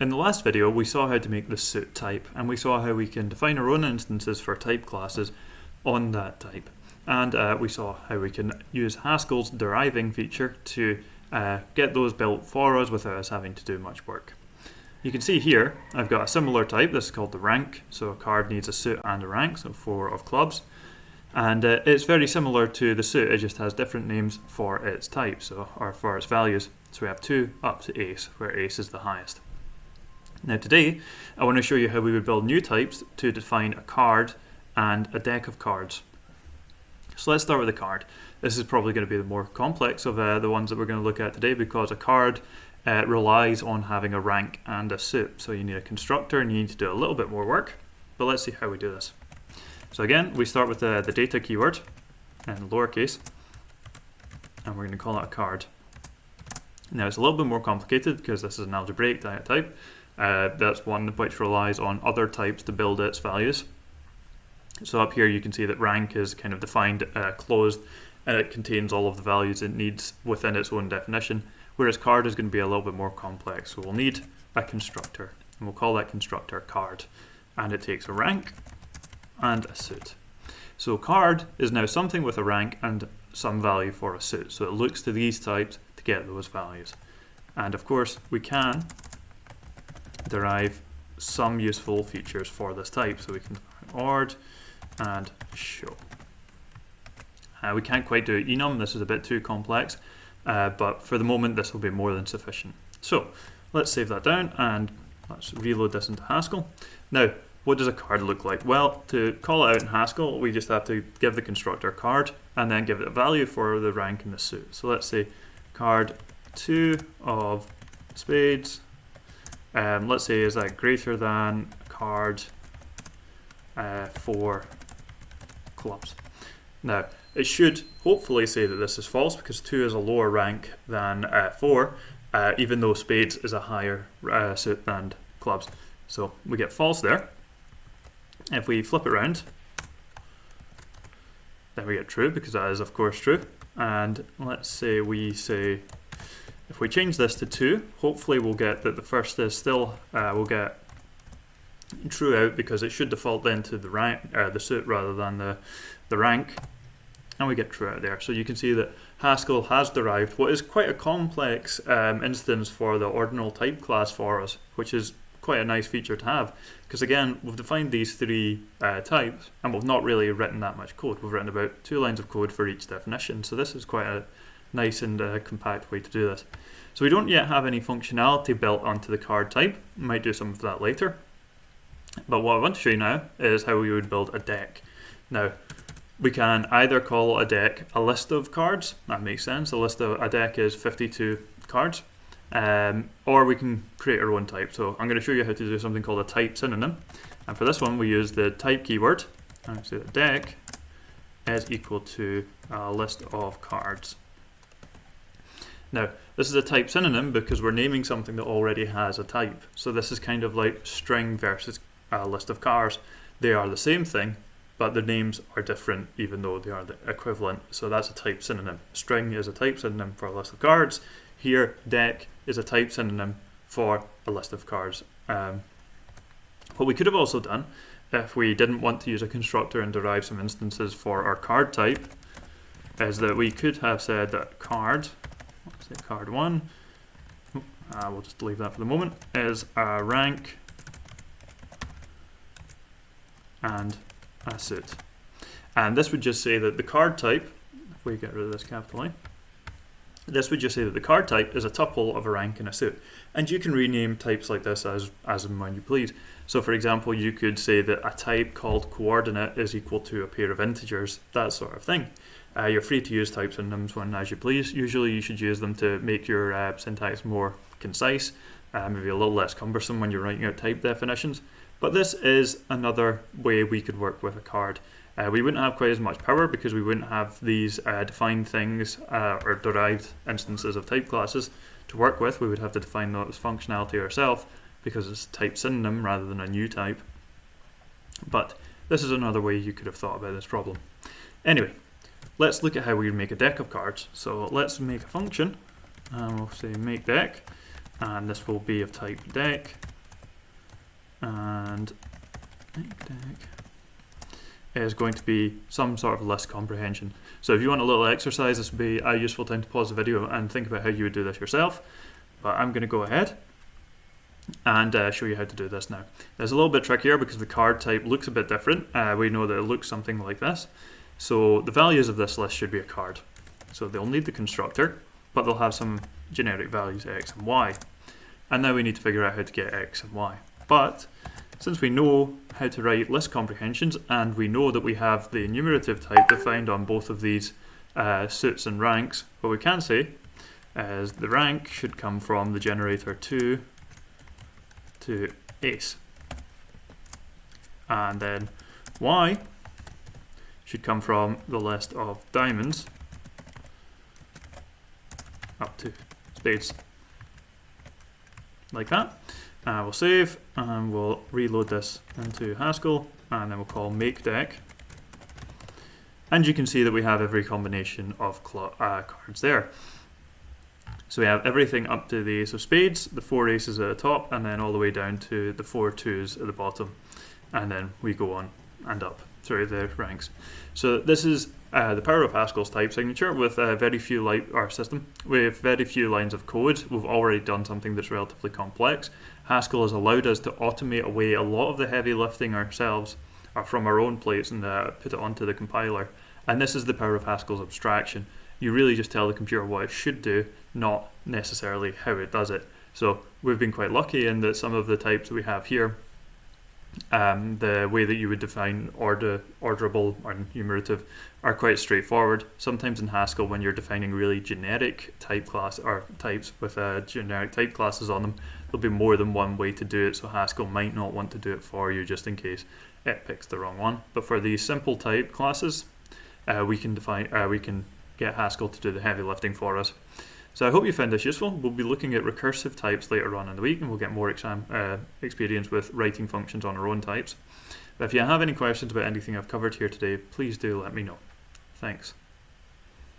In the last video, we saw how to make the suit type, and we saw how we can define our own instances for type classes on that type. And we saw how we can use Haskell's deriving feature to get those built for us without us having to do much work. You can see here, I've got a similar type. This is called the rank. So a card needs a suit and a rank, so 4 of clubs. And it's very similar to the suit, it just has different names for its type, or for its values. So we have 2 up to ace, where ace is the highest. Now today, I want to show you how we would build new types to define a card and a deck of cards. So let's start with a card. This is probably going to be the more complex of the ones that we're going to look at today, because a card relies on having a rank and a suit. So you need a constructor and you need to do a little bit more work, but let's see how we do this. So again, we start with the data keyword in lowercase, and we're going to call it a card. Now it's a little bit more complicated because this is an algebraic type. That's one which relies on other types to build its values. So up here you can see that rank is kind of defined, closed, and it contains all of the values it needs within its own definition, whereas card is going to be a little bit more complex. So we'll need a constructor, and we'll call that constructor card, and it takes a rank and a suit. So card is now something with a rank and some value for a suit, so it looks to these types to get those values. And of course we can derive some useful features for this type, so we can ord and show. We can't quite do enum, this is a bit too complex, but for the moment this will be more than sufficient. So let's save that down and let's reload this into Haskell. Now what does a card look like? Well, to call it out in Haskell we just have to give the constructor card and then give it a value for the rank and the suit. So let's say card 2 of spades. Let's say is that greater than card 4 clubs. Now it should hopefully say that this is false because 2 is a lower rank than 4, even though spades is a higher suit than clubs. So we get false there. If we flip it around, then we get true because that is of course true. And let's say if we change this to 2, hopefully we'll get that the first is still, we'll get true out because it should default then to the rank, the suit rather than the rank, and we get true out there. So you can see that Haskell has derived what is quite a complex instance for the ordinal type class for us, which is quite a nice feature to have, because again we've defined these 3 types and we've not really written that much code. We've written about 2 lines of code for each definition, so this is quite a nice and compact way to do this. So we don't yet have any functionality built onto the card type. We might do some of that later. But what I want to show you now is how we would build a deck. Now, we can either call a deck a list of cards. That makes sense. A deck is 52 cards. Or we can create our own type. So I'm going to show you how to do something called a type synonym. And for this one, we use the type keyword. And say the deck is equal to a list of cards. Now, this is a type synonym because we're naming something that already has a type. So this is kind of like string versus a list of cars. They are the same thing, but their names are different even though they are the equivalent. So that's a type synonym. String is a type synonym for a list of cards. Here, deck is a type synonym for a list of cards. What we could have also done, if we didn't want to use a constructor and derive some instances for our card type, is that we could have said that card, let's say card 1, we'll just leave that for the moment, is a rank and a suit. And this would just say that the card type, if we get rid of this capital A, this would just say that the card type is a tuple of a rank and a suit. And you can rename types like this as and when you please. So for example, you could say that a type called coordinate is equal to a pair of integers, that sort of thing. You're free to use type synonyms when as you please. Usually you should use them to make your syntax more concise, maybe a little less cumbersome when you're writing out type definitions. But this is another way we could work with a card. We wouldn't have quite as much power because we wouldn't have these defined things or derived instances of type classes to work with. We would have to define those functionality ourselves because it's a type synonym rather than a new type. But this is another way you could have thought about this problem. Anyway, let's look at how we would make a deck of cards. So let's make a function and we'll say make deck, and this will be of type deck, and is going to be some sort of list comprehension. So if you want a little exercise, this would be a useful time to pause the video and think about how you would do this yourself. But I'm going to go ahead and show you how to do this now. It's a little bit trickier because the card type looks a bit different. We know that it looks something like this. So the values of this list should be a card. So they'll need the constructor, but they'll have some generic values, x and y. And now we need to figure out how to get x and y. But since we know how to write list comprehensions and we know that we have the enumerative type defined on both of these suits and ranks, what we can say is the rank should come from the generator 2 to ace. And then y should come from the list of diamonds up to spades. Like that. We'll save and we'll reload this into Haskell and then we'll call make deck. And you can see that we have every combination of cards there. So we have everything up to the ace of spades, the 4 aces at the top, and then all the way down to the 4 twos at the bottom. And then we go on and up through the ranks. So this is the power of Haskell's type signature with very few with very few lines of code. We've already done something that's relatively complex. Haskell has allowed us to automate away a lot of the heavy lifting ourselves from our own plates and put it onto the compiler. And this is the power of Haskell's abstraction. You really just tell the computer what it should do, not necessarily how it does it. So we've been quite lucky in that some of the types we have here, the way that you would define orderable or enumerative are quite straightforward. Sometimes in Haskell, when you're defining really generic type class or types with generic type classes on them, there'll be more than one way to do it, so Haskell might not want to do it for you just in case it picks the wrong one. But for these simple type classes, we can get Haskell to do the heavy lifting for us. So I hope you found this useful. We'll be looking at recursive types later on in the week and we'll get more experience with writing functions on our own types. But if you have any questions about anything I've covered here today, please do let me know. Thanks.